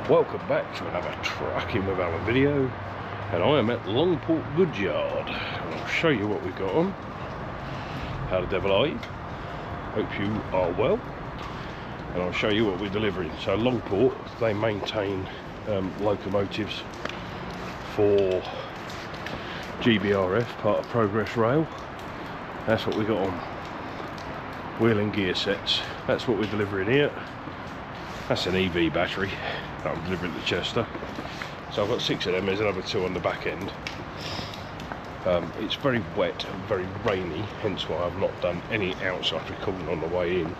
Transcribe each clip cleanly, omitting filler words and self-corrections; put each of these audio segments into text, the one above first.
Welcome back to another Trucking with Alan video, and I am at Longport Goodyard, and I'll show you what we've got on. How the devil are you? Hope you are well, and I'll show you what we're delivering. So Longport, they maintain locomotives for GBRF, part of Progress Rail. That's what we got on. Wheel and gear sets, that's what we're delivering here. That's an EV battery that I'm delivering to Chester. So I've got 6 of them, there's another 2 on the back end. It's very wet and very rainy, hence why I've not done any outside recording on the way in.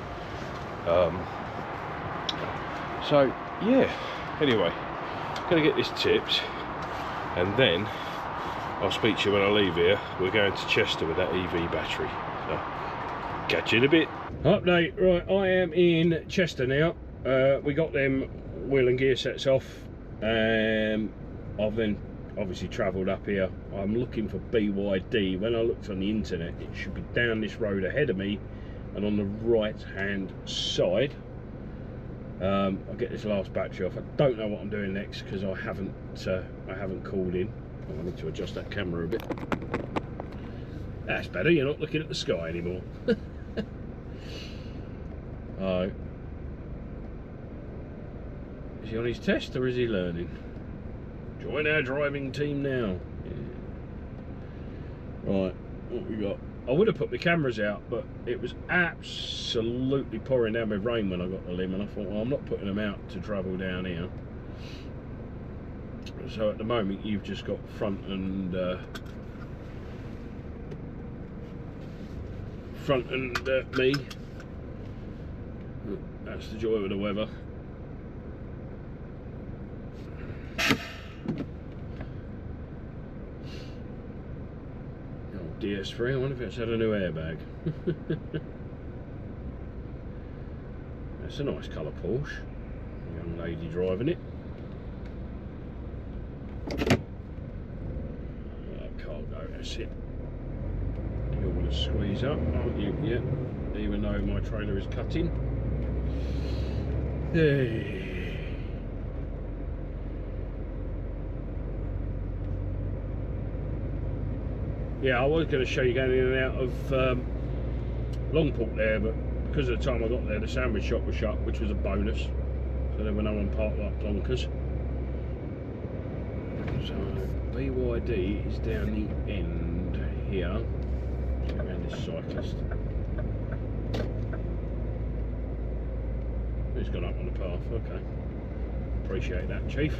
So yeah, anyway, gonna get this tipped, and then I'll speak to you when I leave here. We're going to Chester with that EV battery. So, catch you in a bit. Update, right, I am in Chester now. We got them wheel and gear sets off. I've then obviously travelled up here. I'm looking for BYD. When I looked on the internet, it should be down this road ahead of me and on the right hand side. I'll get this last battery off. I don't know what I'm doing next because I haven't called in. I need to adjust that camera a bit. That's better, you're not looking at the sky anymore. Is he on his test or is he learning? Join our driving team now. Yeah. Right, what we got? I would have put my cameras out, but it was absolutely pouring down with rain when I got the limb, and I thought, well, I'm not putting them out to travel down here. So at the moment, you've just got front and me. That's the joy of the weather. DS3, I wonder if it's had a new airbag. That's a nice colour Porsche. Young lady driving it. Cargo, that's it. You're going to squeeze up, aren't you? Yeah, even though my trailer is cutting. Hey. Yeah, I was going to show you going in and out of Longport there, but because of the time I got there, the sandwich shop was shut, which was a bonus. So there were no one parked like plonkers. So BYD is down the end here. Let's get around this cyclist. He's gone up on the path, okay. Appreciate that, Chief.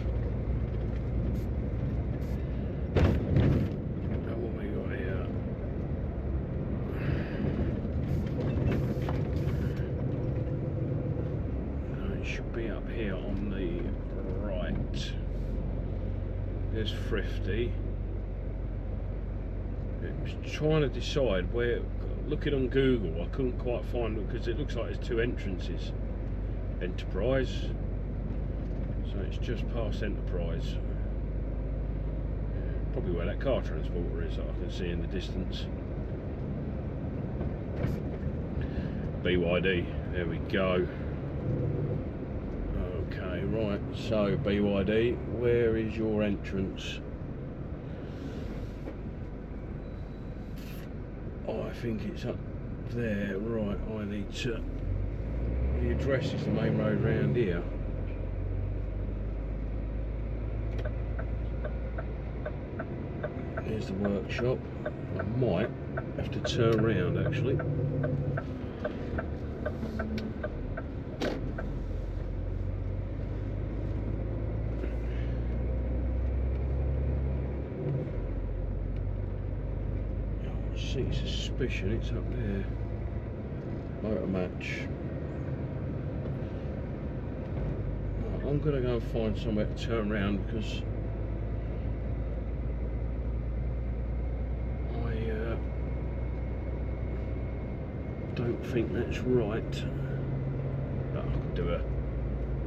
Be up here on the right. There's Thrifty. I was trying to decide where, looking on Google, I couldn't quite find it because it looks like there's 2 entrances. Enterprise, so it's just past Enterprise. Probably where that car transporter is that I can see in the distance. BYD, there we go. Okay, right, so BYD, where is your entrance? Oh, I think it's up there. Right, I need to... The address is the main road round here. Here's the workshop. I might have to turn around actually. See suspicion, it's up there. Motor match. Right, I'm gonna go and find somewhere to turn around because I don't think that's right. But I can do a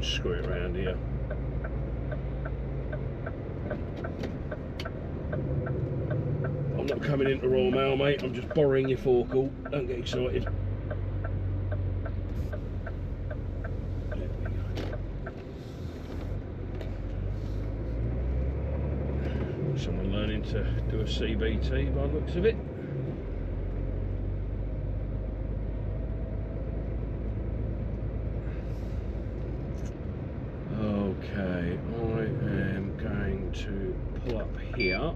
screw it around here. I'm not coming into Royal Mail, mate. I'm just borrowing your forecourt. Don't get excited. There we go. to do a CBT by the looks of it. Okay, I am going to pull up here.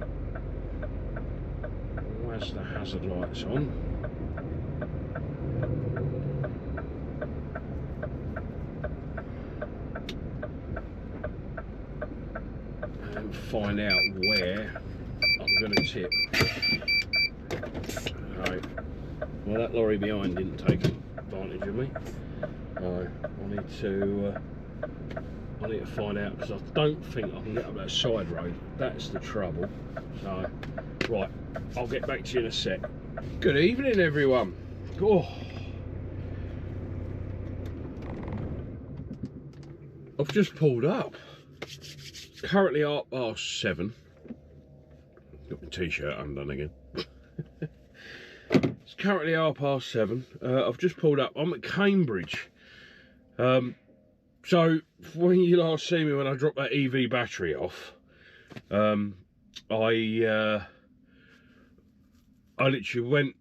Where's the hazard lights on? And find out where I'm going to tip. Right. Well, that lorry behind didn't take advantage of me. I need to find out, because I don't think I can get up that side road. That's the trouble. So, right, I'll get back to you in a sec. Good evening, everyone. Oh, I've just pulled up. Currently 7:30. Got my t-shirt undone again. It's currently 7:30. I've just pulled up. I'm at Cambridge. So when you last see me when I dropped that EV battery off, I literally went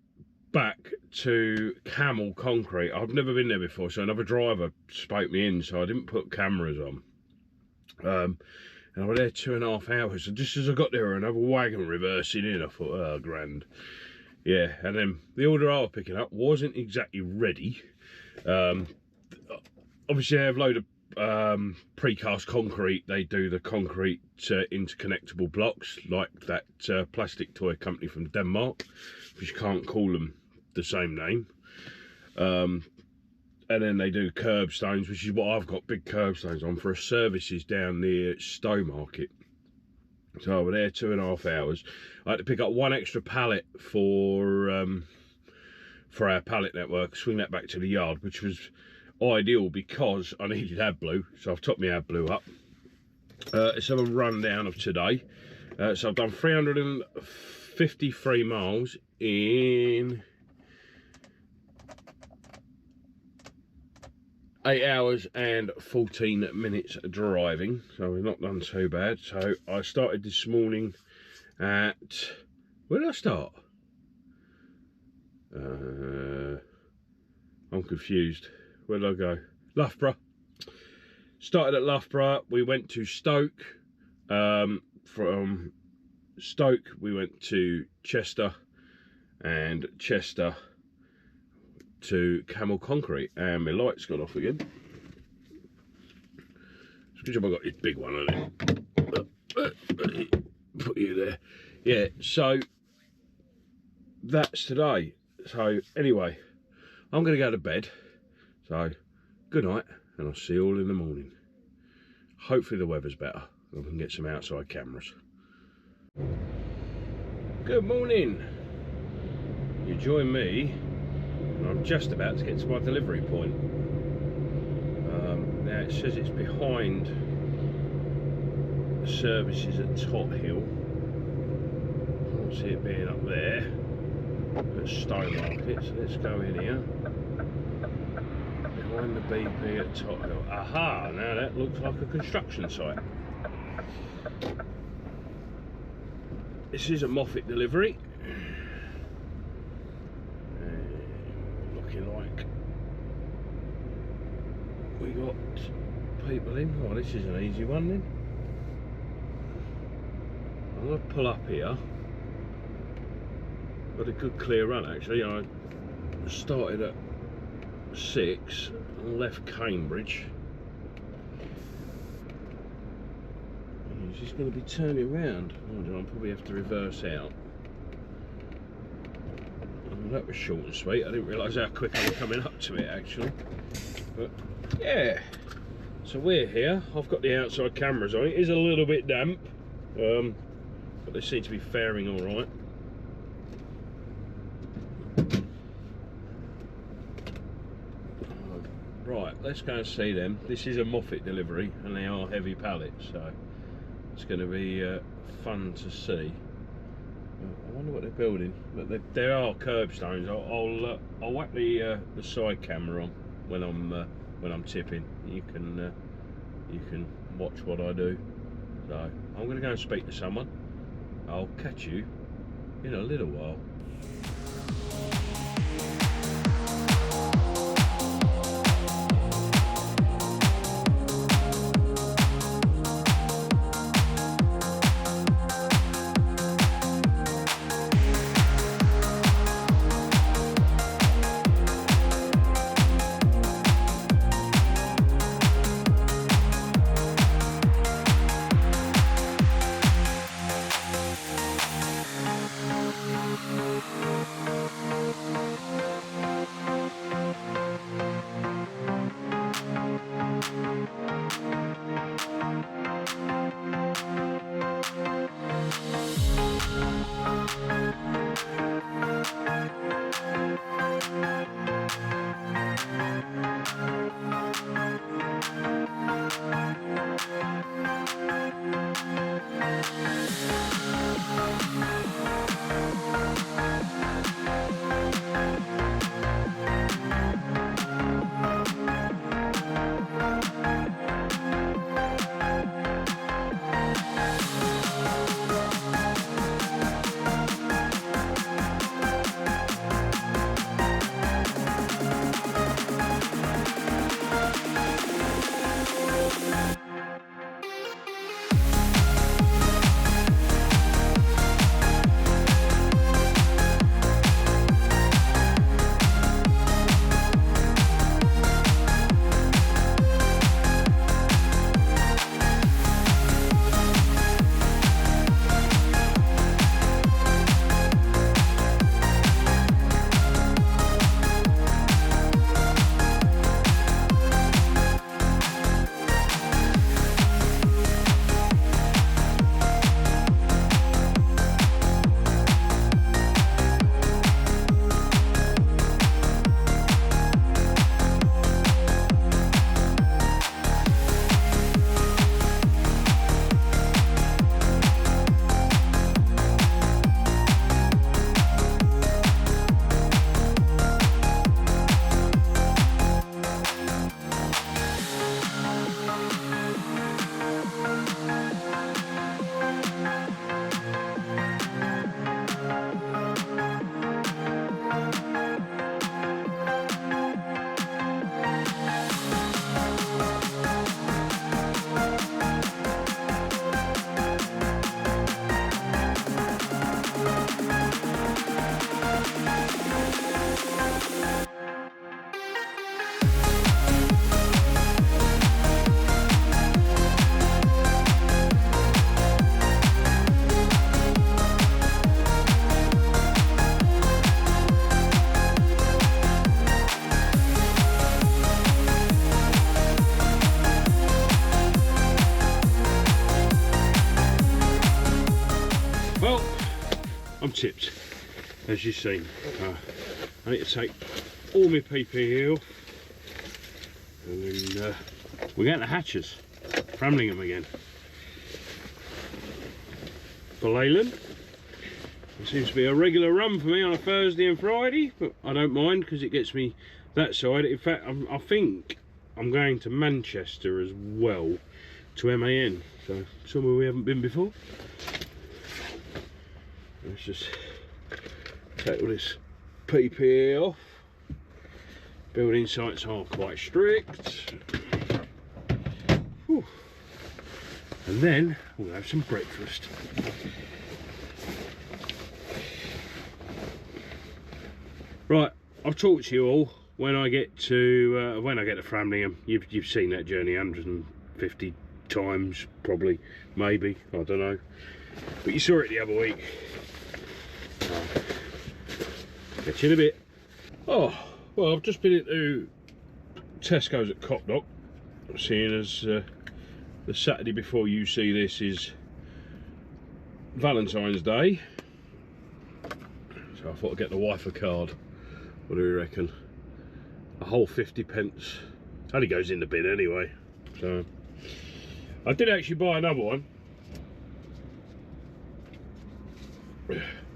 back to Camel Concrete. I've never been there before, so another driver spoke me in, so I didn't put cameras on. And I was there 2.5 hours, and just as I got there, another wagon reversing in. I thought, oh, grand. Yeah, and then the order I was picking up wasn't exactly ready. Obviously, I have a load of precast concrete. They do the concrete interconnectable blocks, like that plastic toy company from Denmark, which you can't call them the same name. And then they do curbstones, which is what I've got big curbstones on for a services down near Stowmarket. So I was there 2.5 hours. I had to pick up one extra pallet for our pallet network, swing that back to the yard, which was ideal because I needed AdBlue, so I've topped my AdBlue up. Let's have a rundown of today. So I've done 353 miles in 8 hours and 14 minutes driving, so we've not done too bad. So I started this morning at, where did I start? I'm confused. Where did I go? Loughborough. Started at Loughborough. We went to Stoke. From Stoke we went to Chester, and Chester to Camel Concrete, and my light's gone off again. It's a good job I got this big one on it. Put you there. Yeah, so that's today. So anyway, I'm going to go to bed. So good night, and I'll see you all in the morning. Hopefully the weather's better and we can get some outside cameras. Good morning. You join me. I'm just about to get to my delivery point. Now it says it's behind the services at Tot Hill. I don't see it being up there at Stowmarket, so let's go in here. Behind the BP at Tot Hill. Aha! Now that looks like a construction site. This is a Moffat delivery. Looking like we got people in. Oh, this is an easy one then. I'm going to pull up here. Got a good clear run actually. I started at 6 and left Cambridge. He's just going to be turning around. Oh, I'll probably have to reverse out. Oh, that was short and sweet. I didn't realise how quick I was coming up to it actually. But yeah, so we're here. I've got the outside cameras on. It is a little bit damp, but they seem to be faring all right. Right, let's go and see them. This is a Moffat delivery and they are heavy pallets, so it's going to be fun to see. I wonder what they're building, but there are curbstones. I'll whack the side camera on when I'm tipping. You can watch what I do. So I'm going to go and speak to someone I'll catch you in a little while. I'm tipped, as you've seen. I need to take all my PPE off, and then we're going to Hatches, Framlingham again. For Leyland. It seems to be a regular run for me on a Thursday and Friday, but I don't mind because it gets me that side. In fact, I think I'm going to Manchester as well, to MAN, so somewhere we haven't been before. Let's just take all this PPE off. Building sites are quite strict. Whew. And then we'll have some breakfast. Right, I've talked to you all when I get to Framlingham. You've seen that journey 150 times, probably, maybe, I don't know. But you saw it the other week. Catch you in a bit. Oh, well, I've just been into Tesco's at Copdock, seeing as the Saturday before you see this is Valentine's Day. So I thought I'd get the wife a card. What do you reckon? A whole 50p. Only goes in the bin anyway. So I did actually buy another one.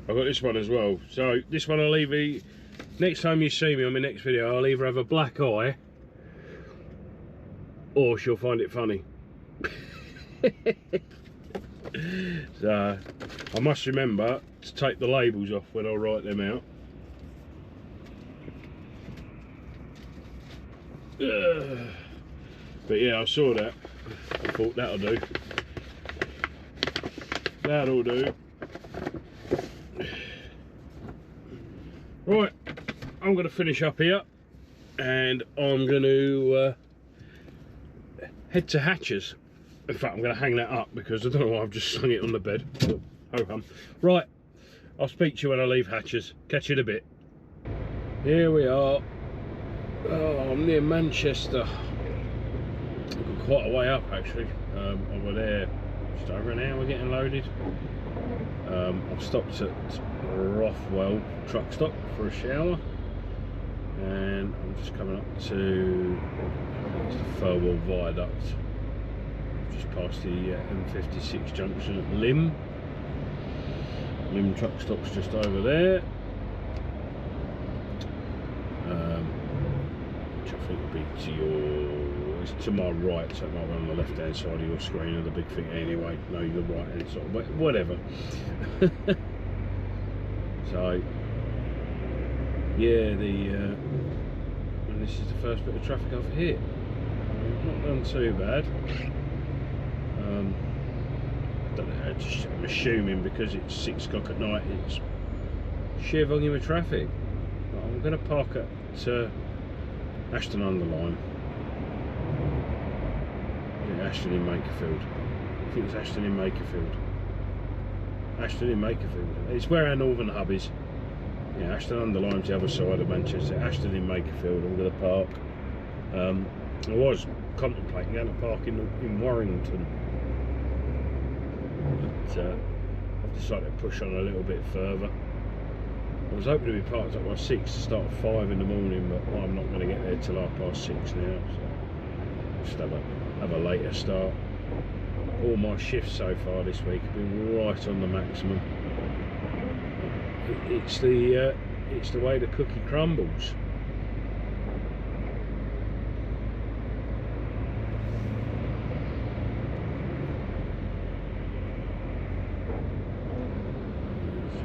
I've got this one as well. So this one I'll either, next time you see me on my next video, I'll either have a black eye or she'll find it funny. So I must remember to take the labels off when I write them out. But yeah, I saw that. I thought that'll do. That'll do. Right, I'm going to finish up here, and I'm going to head to Hatchers. In fact, I'm going to hang that up because I don't know why I've just slung it on the bed. Oh, right, I'll speak to you when I leave Hatchers. Catch you in a bit. Here we are. Oh, I'm near Manchester. I've got quite a way up actually. Over there, just over an hour getting loaded. I've stopped at Rothwell truck stop for a shower, and I'm just coming up to the Furwell Viaduct. Just past the M56 junction at Lim. Lim truck stop's just over there. Which I think will be to your, it's to my right, so it might be on the left hand side of your screen of the big thing anyway. No, you're the right hand side, but whatever. So yeah, and this is the first bit of traffic I've hit. Not done too bad. Don't know, I'm assuming because it's 6 o'clock at night, it's sheer volume of traffic. But I'm going to park at Ashton-under-Lyme. Ashton in Makerfield. I think it's Ashton in Makerfield. Ashton in Makerfield. It's where our northern hub is. Yeah, Ashton-under-Lyme's the other side of Manchester. Ashton in Makerfield. I'm going to park. I was contemplating going to park in Warrington, but I've decided to push on a little bit further. I was hoping to be parked up by 6 to start at 5 in the morning, but I'm not going to get there till 6:30 now, so just have a later start. All my shifts so far this week have been right on the maximum. It's the way the cookie crumbles.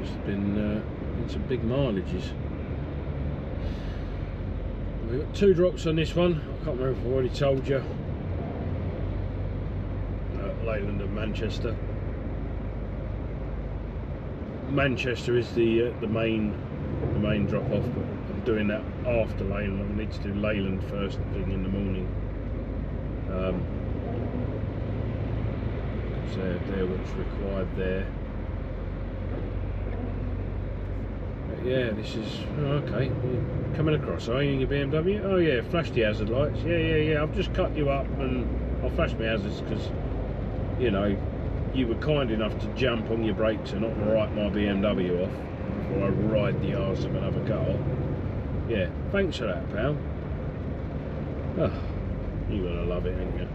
It's just been some big mileages. We've got 2 drops on this one. I can't remember if I've already told you. Leyland and Manchester. Manchester is the main drop off, but I'm doing that after Leyland. I need to do Leyland first thing in the morning. So they're what's required there. But yeah, this is okay. You're coming across, are you in your BMW? Oh yeah, flash the hazard lights. Yeah. I've just cut you up and I'll flash my hazards because, you know, you were kind enough to jump on your brakes and not write my BMW off before I ride the arse of another car. Yeah, thanks for that, pal. Oh, you're gonna love it, ain't you?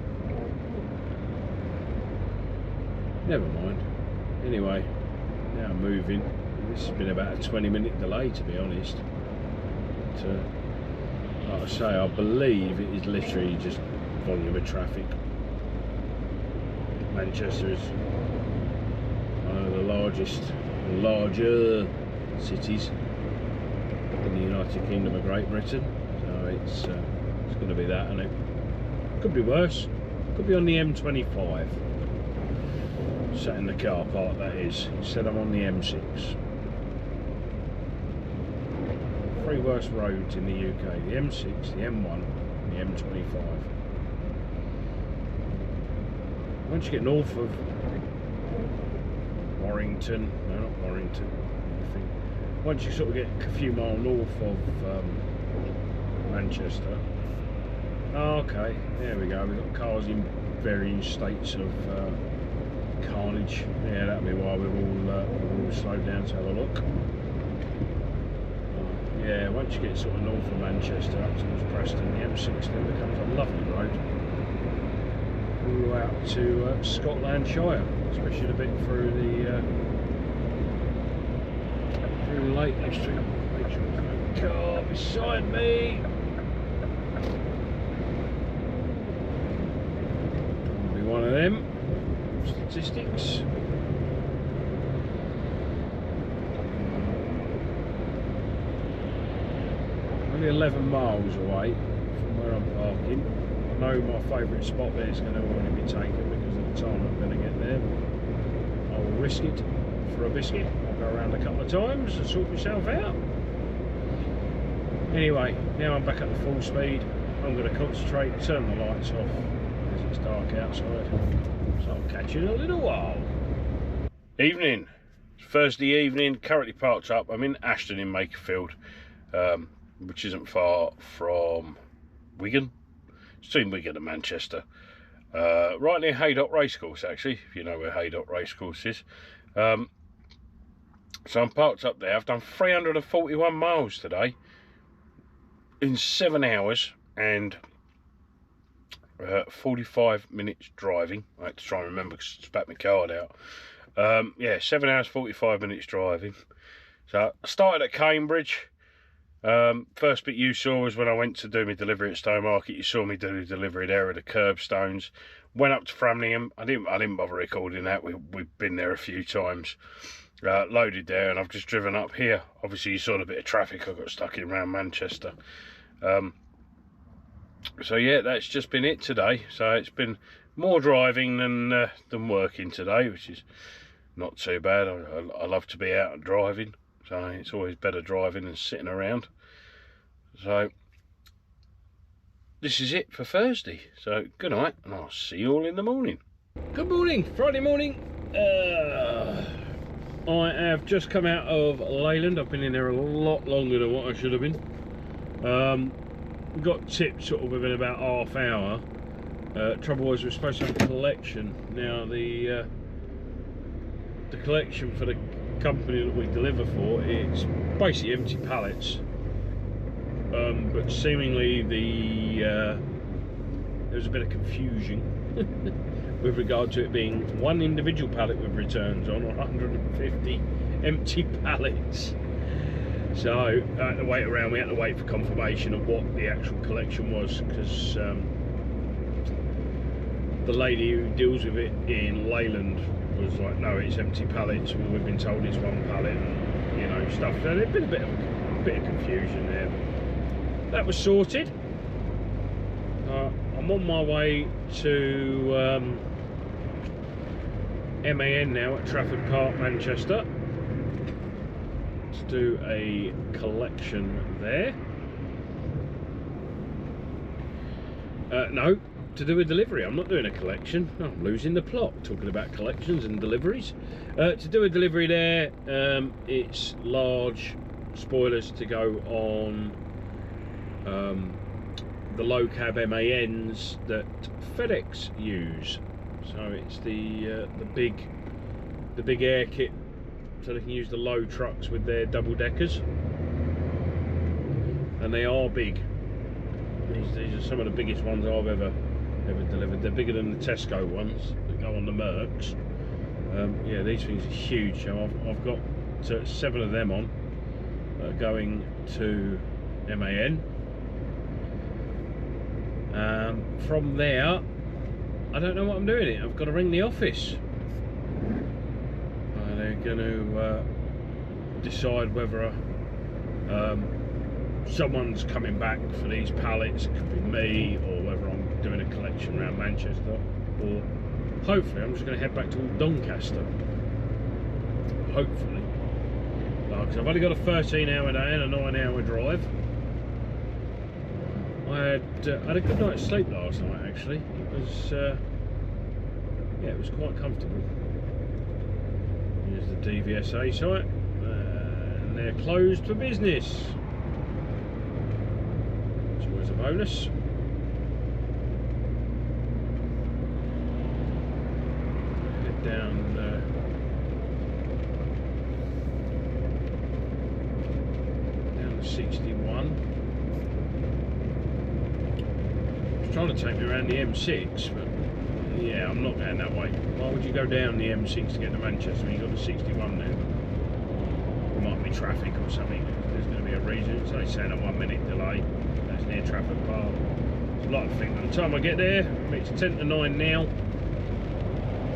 Never mind. Anyway, now moving. This has been about a 20-minute delay, to be honest. But, like I say, I believe it is literally just volume of traffic. Manchester is one of the larger cities in the United Kingdom of Great Britain, so it's going to be that, and it could be worse. Could be on the M25, sat in the car park, that is. Instead I'm on the M6. 3 worst roads in the UK: the M6, the M1, and the M25. Once you get north of Warrington, no, not Warrington, I think. Once you sort of get a few miles north of Manchester. Oh, okay, there we go. We've got cars in varying states of carnage. Yeah, that'll be why we've all slowed down to have a look. Yeah, once you get sort of north of Manchester up towards Preston, the M6 then becomes a lovely road. All out to Scotland Shire, especially the bit through the Lake District. Make sure there's no car beside me. Probably one of them. statistics. Only 11 miles away from where I'm parking. I know my favourite spot there is going to already be taken because of the time I'm going to get there. I will risk it for a biscuit. I'll go around a couple of times and sort myself out. Anyway, now I'm back at the full speed. I'm going to concentrate, turn the lights off as it's dark outside. So I'll catch you in a little while. Evening. It's Thursday evening, currently parked up. I'm in Ashton in Makerfield, which isn't far from Wigan. It's between Wigan and Manchester. Right near Haydock Racecourse, actually, if you know where Haydock Racecourse is. So I'm parked up there. I've done 341 miles today in 7 hours and 45 minutes driving. I had to try and remember because I spat my card out. Yeah, 7 hours 45 minutes driving. So I started at Cambridge. First bit you saw was when I went to do my delivery at Stowmarket. You saw me do the delivery there of the curbstones. Went up to Framlingham. I didn't bother recording that. We've been there a few times. Loaded there, and I've just driven up here. Obviously you saw the bit of traffic I got stuck in around Manchester. So yeah, that's just been it today. So it's been more driving than working today, which is not too bad. I love to be out and driving, so it's always better driving than sitting around. So this is it for Thursday. So good night, and I'll see you all in the morning. Good morning, Friday morning. I have just come out of Leyland. I've been in there a lot longer than what I should have been. Got tipped sort of within about half hour. Trouble was we're supposed to have a collection. Now the collection for the company that we deliver for, it's basically empty pallets. But seemingly there's a bit of confusion with regard to it being one individual pallet with returns on, or 150 empty pallets. So I had to wait around. We had to wait for confirmation of what the actual collection was, because the lady who deals with it in Leyland was like, no, it's empty pallets. Well, we've been told it's one pallet, and, you know, stuff. So there'd been a bit of confusion there. That was sorted. I'm on my way to MAN now at Trafford Park, Manchester, to do a collection there. No, to do a delivery. I'm not doing a collection. I'm losing the plot talking about collections and deliveries. To do a delivery there, it's large spoilers to go on the low cab MANs that FedEx use. So it's the big air kit, so they can use the low trucks with their double deckers, and they are big. These are some of the biggest ones I've ever delivered. They're bigger than the Tesco ones that go on the Mercs. Yeah, these things are huge. So I've got 7 of them on, going to MAN. From there, I don't know what I'm doing it. I've got to ring the office. They're going to decide whether someone's coming back for these pallets. It could be me, or whether I'm doing a collection around Manchester, or hopefully I'm just going to head back to Doncaster. Hopefully, because I've only got a 13-hour day and a 9-hour drive. I had a good night's sleep last night. Actually, it was yeah, it was quite comfortable. Here's the DVSA site, and they're closed for business. It's always a bonus. Head down the 61. It's trying to take me around the M6, but yeah, I'm not going that way. Why would you go down the M6 to get to Manchester when you've got the 61 there? There might be traffic or something. There's going to be a reason. So they're saying a 1 minute delay. That's near Trafford Park. There's a lot of things. By the time I get there, it's 10 to 9 now.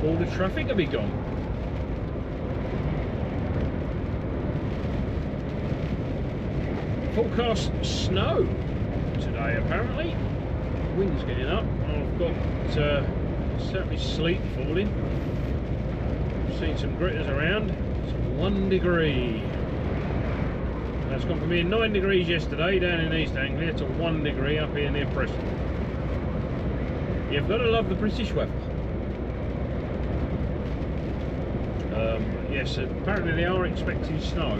all the traffic will be gone. Forecast snow today apparently. Wind's getting up. I've got certainly sleet falling. I've seen some gritters around. It's 1 degree. That's gone from being 9 degrees yesterday down in East Anglia to 1 degree up here near Preston. You've got to love the British weather. Yes, apparently they are expecting snow.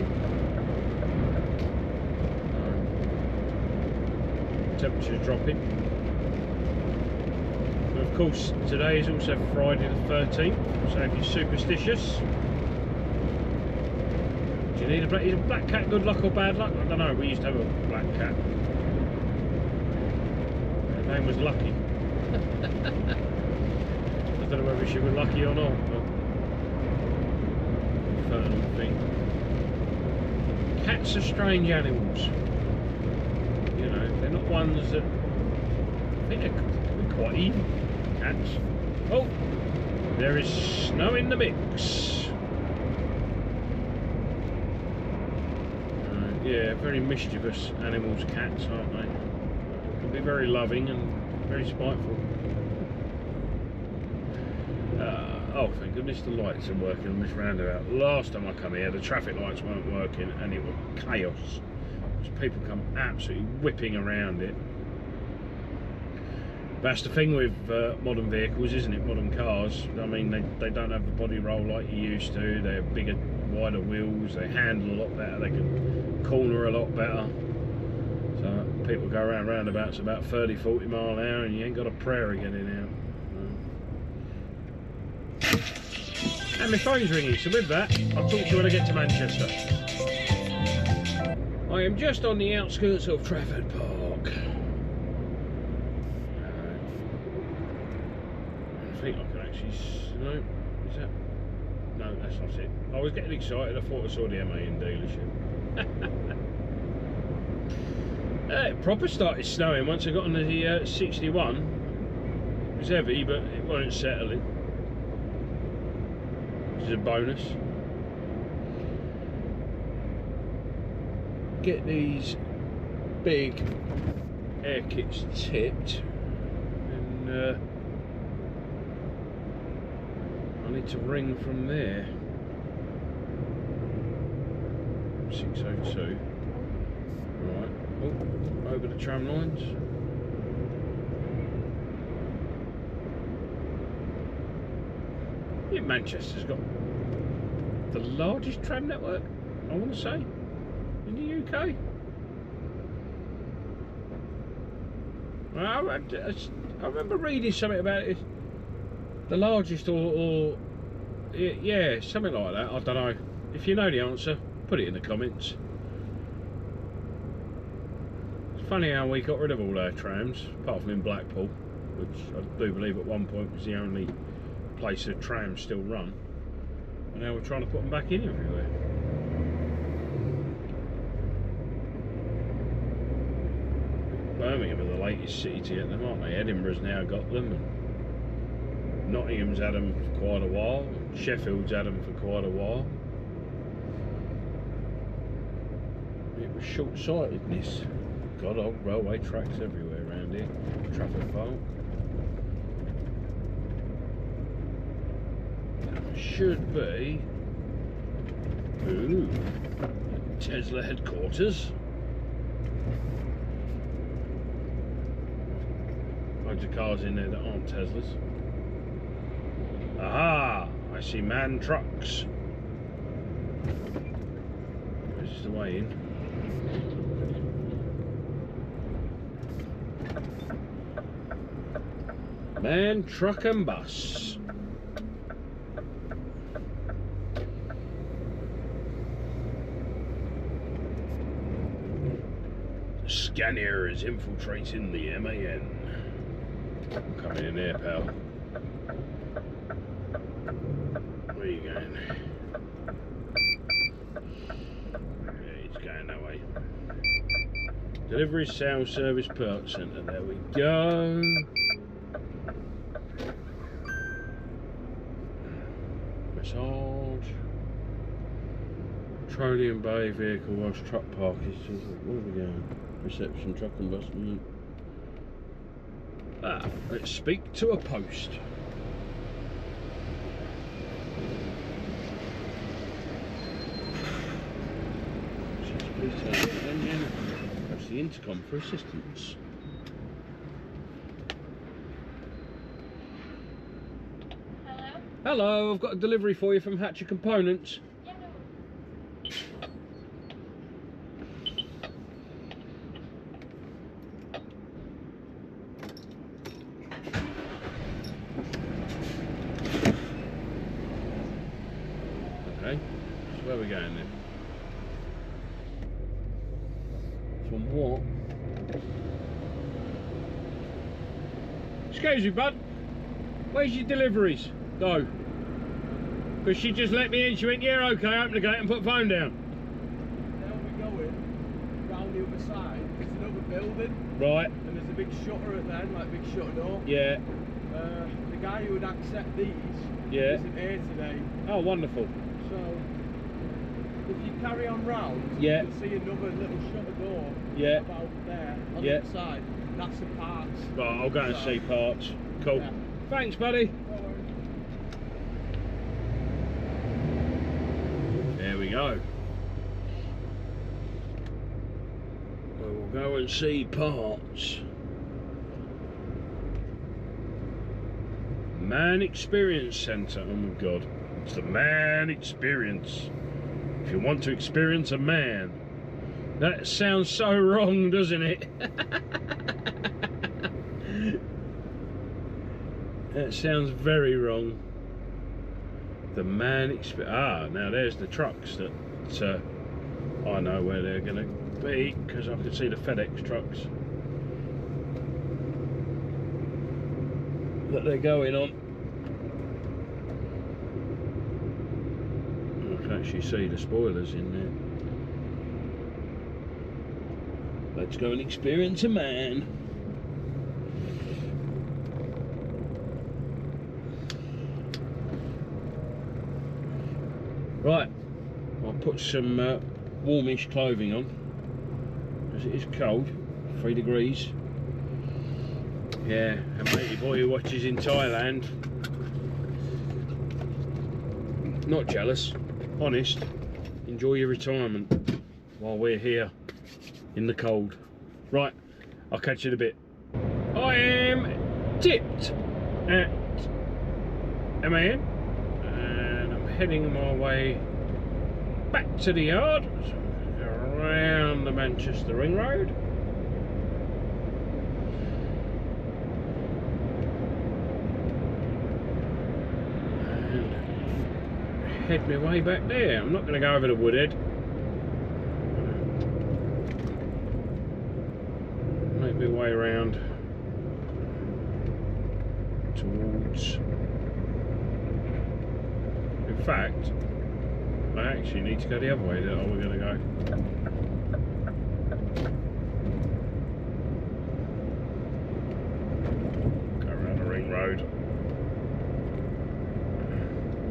Temperature's dropping. But of course, today is also Friday the 13th, so if you're superstitious, do you need is a black cat good luck or bad luck? I don't know, we used to have a black cat. Her name was Lucky. I don't know whether she was lucky or not, but infernal thing. Cats are strange animals. You know, they're not ones that, I think they're quite evil, cats. Oh, there is snow in the mix. Yeah, very mischievous animals, cats, aren't they? Can be very loving and very spiteful. Oh, thank goodness the lights are working on this roundabout. Last time I come here, the traffic lights weren't working and it was chaos. People come absolutely whipping around it. That's the thing with modern vehicles, isn't it? Modern cars. I mean, they don't have the body roll like you used to. They have bigger, wider wheels. They handle a lot better. They can corner a lot better. So people go around roundabouts about 30, 40 mile an hour, and you ain't got a prayer of getting out. And my phone's ringing. So with that, I'll talk to you when I get to Manchester. I am just on the outskirts of Trafford Park. I think I can actually... No, is that... No, that's not it. I was getting excited. I thought I saw the MAN dealership. It proper started snowing once I got on the 61. It was heavy, but it wasn't settling. Which is a bonus. Get these big air kits tipped, and I need to ring from there. 602. Right. Oh, over the tram lines. Yeah, Manchester's got the largest tram network, I want to say, in the UK. I remember reading something about it. The largest, or yeah, something like that. I don't know. If you know the answer, put it in the comments. It's funny how we got rid of all our trams, apart from in Blackpool, which I do believe at one point was the only place that trams still run. And now we're trying to put them back in everywhere. Birmingham are the latest city to get them, aren't they? Edinburgh's now got them. And Nottingham's had them for quite a while. Sheffield's had them for quite a while. It was short-sightedness. God, old railway tracks everywhere around here. Trafford Park. That should be... Ooh. Tesla headquarters. Loads of cars in there that aren't Teslas. Aha! I see MAN trucks. This is the way in. MAN truck and bus. Scania is infiltrating the MAN. I'm coming in there, pal. Where are you going? Yeah, he's going that way. Delivery Sales Service Park Centre. There we go. Sold. Petroleum Bay vehicle whilst truck park is. Where are we going? Reception, truck and bus. Let's speak to a post. Please turn the engine. Press the intercom for assistance. Hello? Hello, I've got a delivery for you from Hatcher Components. Yeah, no. Okay, so where are we going then? From what? Excuse me, bud. Where's your deliveries? Go. Because she just let me in. She went, yeah, okay, open the gate and put phone down. Now we're going round the other side. There's another building. Right. And there's a big shutter at the end, like a big shutter door. Yeah. The guy who would accept these isn't here today. Oh, wonderful. So, if you carry on round, Yeah. you'll see another little shutter door about there on the other side. That's the parts. Right, I'll go and see parts. Cool. Yeah. Thanks, buddy. No worries. There we go. We'll go and see parts. Man Experience Centre. Oh my god. It's the Man Experience. If you want to experience a man. That sounds so wrong, doesn't it? That sounds very wrong. The Man Experience. Ah, now there's the trucks that I know where they're going to be because I can see the FedEx trucks that they're going on. I can actually see the spoilers in there. Let's go and experience a man. Right, I'll put some warmish clothing on as it is cold, 3 degrees. Yeah, and matey boy who watches in Thailand, not jealous, honest, enjoy your retirement while we're here in the cold. Right, I'll catch you in a bit. I am tipped at MAN and I'm heading my way back to the yard around the Manchester Ring Road. And head my way back there. I'm not going to go over the Woodhead. Make my way around towards. In fact, I actually need to go the other way that we're going to go. Go around the Ring Road.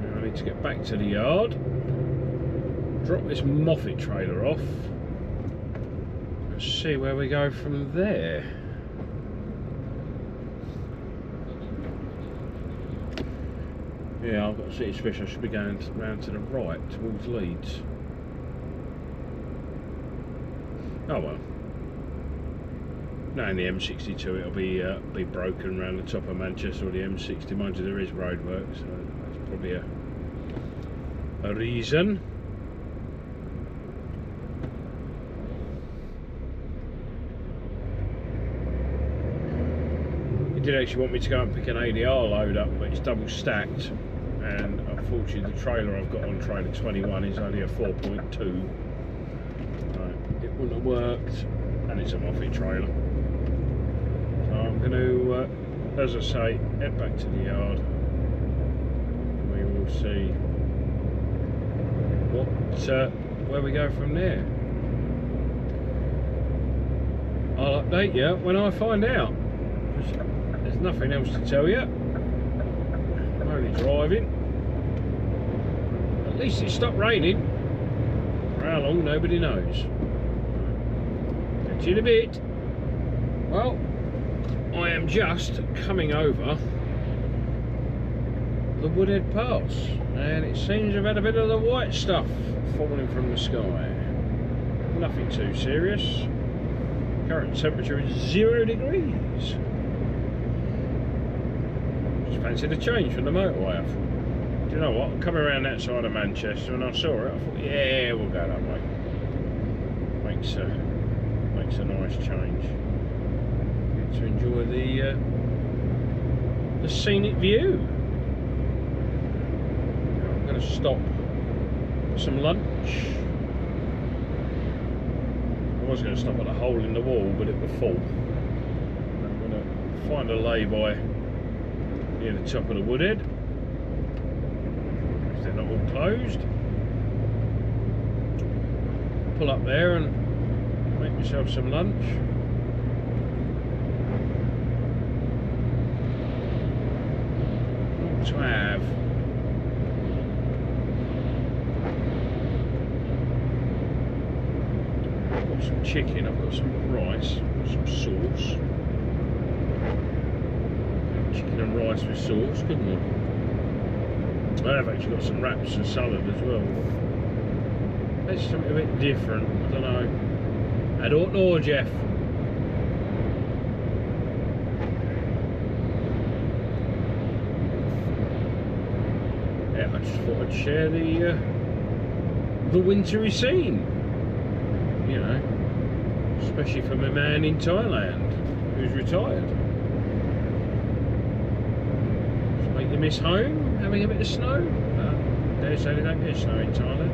Now I need to get back to the yard, drop this Moffat trailer off, and see where we go from there. Yeah, I've got a city special. I should be going round to the right towards Leeds. Oh well. No, in the M62 it'll be broken around the top of Manchester, or the M60. Mind you, there is roadwork, so that's probably a reason. He did actually want me to go and pick an ADR load up, but it's double stacked. And unfortunately the trailer I've got on trailer 21 is only a 4.2. Right, it wouldn't have worked, and it's a Moffat trailer. So I'm going to, as I say, head back to the yard. We will see where we go from there. I'll update you when I find out. There's nothing else to tell you. I'm only driving. least it stopped raining. For how long, nobody knows. Catch you in a bit. Well, I am just coming over the Woodhead Pass, and it seems I've had a bit of the white stuff falling from the sky. Nothing too serious. Current temperature is 0 degrees. Just fancied a change from the motorway. I thought, do you know what? Coming around that side of Manchester, and I saw it, I thought, yeah, we'll go that way. Makes a nice change. Get to enjoy the scenic view. Now I'm going to stop for some lunch. I was going to stop at a hole in the wall, but it was full. I'm going to find a lay-by near the top of the Woodhead, if they're not all closed. Pull up there and make myself some lunch. What to have? Some chicken, I've got some rice, some sauce. Chicken and rice with sauce, good one. I have actually got some wraps and salad as well. That's something a bit different, I don't know. I don't know, Jeff. Yeah, I just thought I'd share the wintry scene. You know, especially from a man in Thailand who's retired. Just make you miss home, having a bit of snow. Dare say they don't get snow in Thailand.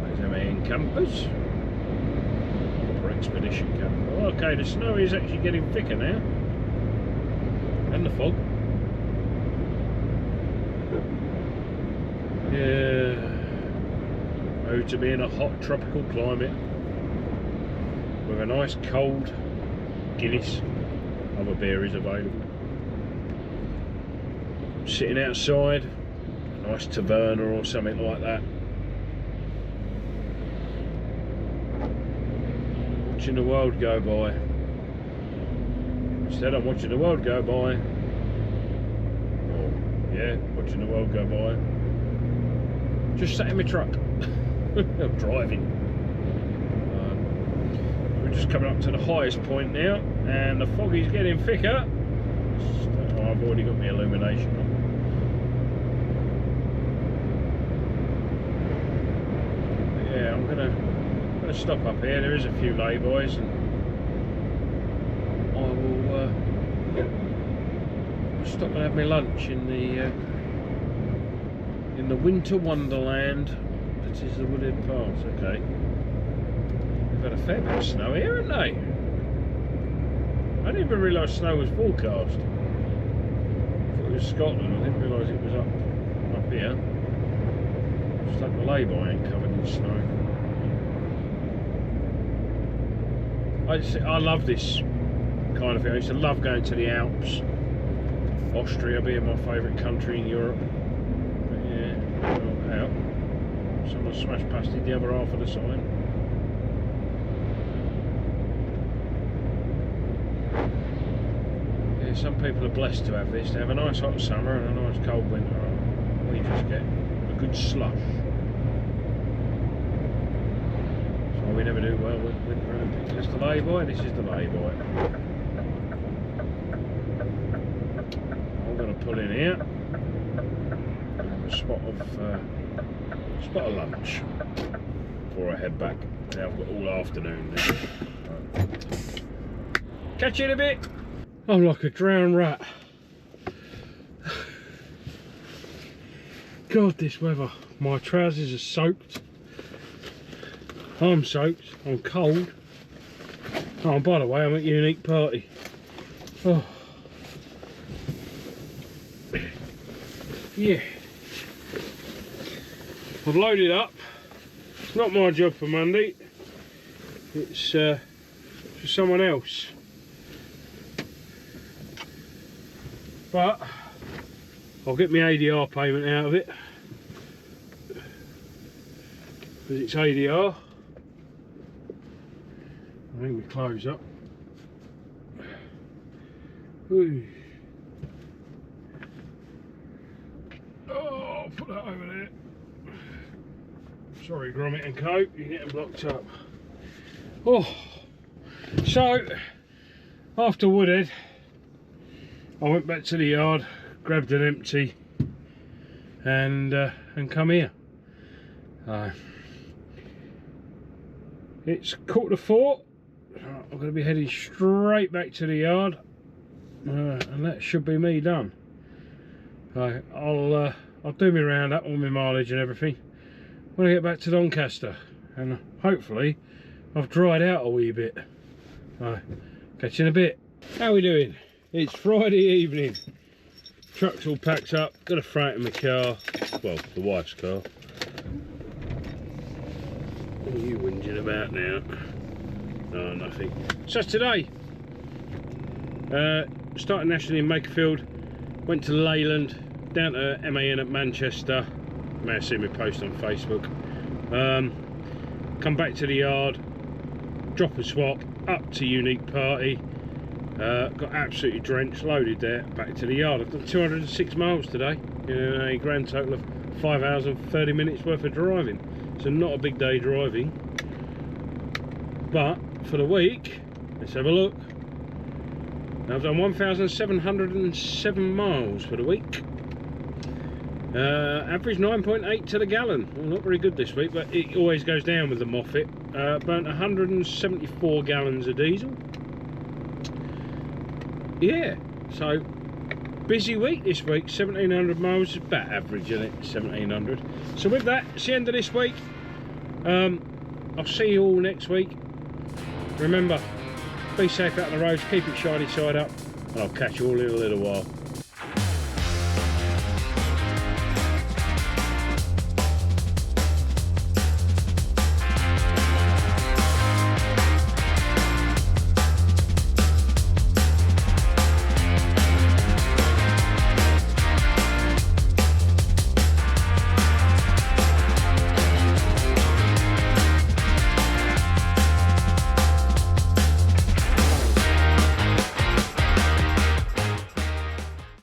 There's our main campers. For expedition camper. Oh, okay, the snow is actually getting thicker now. And the fog. Yeah, oh, to be in a hot tropical climate with a nice cold Guinness. Other beer is available. Sitting outside, a nice taverna or something like that. Watching the world go by. Instead, I'm watching the world go by. Oh, yeah, watching the world go by. Just sat in my truck. I'm driving. We're just coming up to the highest point now, and the fog is getting thicker. Oh, I've already got my illumination on. But yeah, I'm gonna stop up here. There is a few laybys, and I will stop and have my lunch in the winter wonderland that is the Woodhead Pass. Okay, we've had a fair bit of snow here, haven't they? I didn't even realise snow was forecast. I thought it was Scotland. I didn't realise it was up here. Just like the lay-by ain't covered in snow. I love this kind of thing. I used to love going to the Alps. Austria being my favourite country in Europe. Out. Someone smashed past it the other half of the sign. Yeah, some people are blessed to have this. They have a nice hot summer and a nice cold winter. We just get a good slush. So we never do well with winter Olympics. That's the lay-by, this is the lay-by. I'm going to pull in here. Spot of lunch before I head back. Now I've got all afternoon now. Right. Catch you in a bit. I'm like a drowned rat. God, this weather. My trousers are soaked. I'm soaked. I'm cold. Oh, and by the way, I'm at a unique party. Oh. Yeah. I've loaded up. It's not my job for Monday. It's for someone else. but I'll get my ADR payment out of it, because it's ADR. I think we close up. Ooh. Oh, I'll put that over there. Sorry, Gromit and Co, you're getting blocked up. Oh, so after Woodhead, I went back to the yard, grabbed an empty, and come here. It's 3:45. I'm going to be heading straight back to the yard, and that should be me done. I'll do my round up, all my mileage and everything when I get back to Doncaster, and hopefully I've dried out a wee bit. Catch you in a bit. How we doing? It's Friday evening. Truck's all packed up. Got a freight in my car. Well, the wife's car. What are you whinging about now? No, nothing. So today, started nationally in Makerfield, went to Leyland, down to MAN at Manchester. You may have seen me post on Facebook. Come back to the yard, drop and swap, up to Unique Party. Got absolutely drenched, loaded there, back to the yard. I've done 206 miles today, in a grand total of 5 hours and 30 minutes worth of driving. So not a big day driving. But for the week, let's have a look. I've done 1,707 miles for the week. Average 9.8 to the gallon. Well, not very good this week, but it always goes down with the Moffat. Burnt 174 gallons of diesel. Yeah, so busy week this week. 1,700 miles is about average, isn't it? 1,700. So with that, it's the end of this week. I'll see you all next week. Remember, be safe out on the roads, keep it shiny side up, and I'll catch you all in a little while.